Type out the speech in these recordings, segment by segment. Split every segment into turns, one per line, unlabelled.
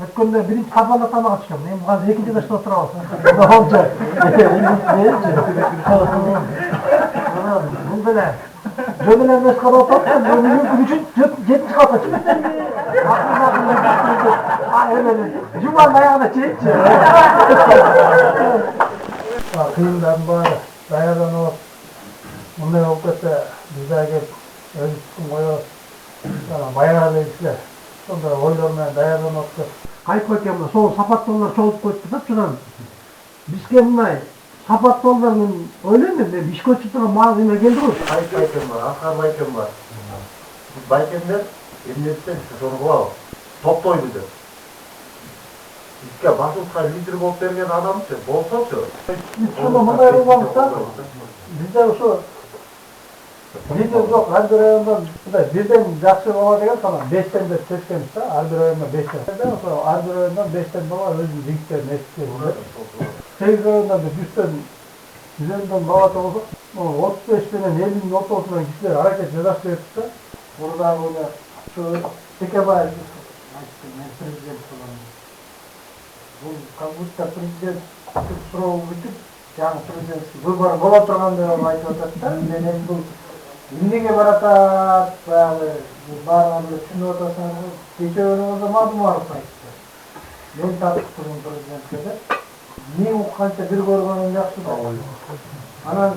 Өткөндө биринчи кабалда тамак ичкем. Эми азыр экинчи этажда отурабыз. Онча. Бул деле жөн эле эмес карап атат. Жетинчи катта чыгып жуманын аягына чейинчи. Кыйындардын баары даярданып мындай болуп кетсе биз дагы келип өзүбүздүн коебуз. Баягы кишилер сондай ойлор менен даярданып атып кайтып экен мына сол сапаттоолор чогулуп коюп турсапчыдан бизге мындай сапаттоолор мен ойлойм мен ишке өтүп турган маалыма келди го.
Байкен бар, Асқар Байкен бар. Biz Байкендер эмнеттен сону кылабыз. Топтойбуз деп. Бизге басылышка лидер болуп берген адамчы болсочу.
Мындай кылганбызда бизде ошо лидер жок, ар бир райондон мындай бирден жакшы бала деген санам 5тен деп чечкенбиз да, ар бир райондон 5тен. Ошо ар бир райондон 5тен бала өзүнүн жигиттерин эсептейт. 8 райондон 100тен бала болсо, 35 менен 50-нин ортосунан кишилер аракет жасап берипти да. Мурдагы эле ушу Текебаев мен президент болом. Бул как будто президент суроо бүтүп, жаңы президенттик выбор боло тургандай айтып атат да. Мен эми бул эмнеге баратат, баягы баарын эле түшүнүп атасыңар. Кечээ өзүңүз Мадумаров айтты. Мен тапшырдым президентке деп. Мен укканча бир көргөнүм жакшы да. Анан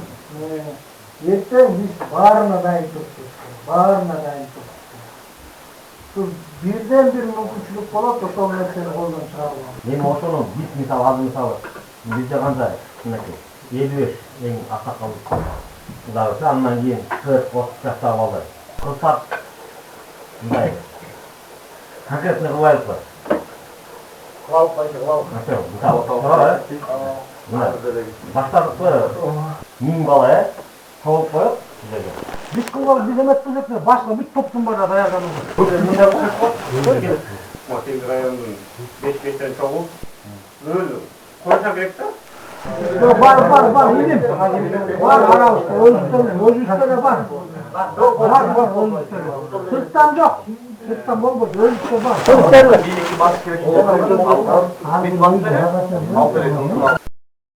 эртең биз баарына дайын турчубуз. Баарына дайын турчубуз. Бирден бир мүмкүнчүлүк болот, ошол нерсени колдон чыгарып алам.
Мен ошону биз мисалы азыр мисалы бизде канча мынакей 55 эң аксакал дагы андан кийин 40-30 жаштагы балдар. Кылсак мындай конкретный кылайлыкпы. Кылабыз, кылабыз. Мисалы мына баштардыкпы 1000 бала чогулуп коет силерге.
Биз кылган биз эметпиз деп башка бүт топтун баары даярданып.
Мындай болсо Матин районунун 5-5тен чогулуп өзү койсо керек да.
Бар, илим. Бар, арабызда өзүбүздө бар. Бар, өзүбүздө. Сырттан жок. Сырттан болбойт, өзүбүздө бар. Биринки баш керек.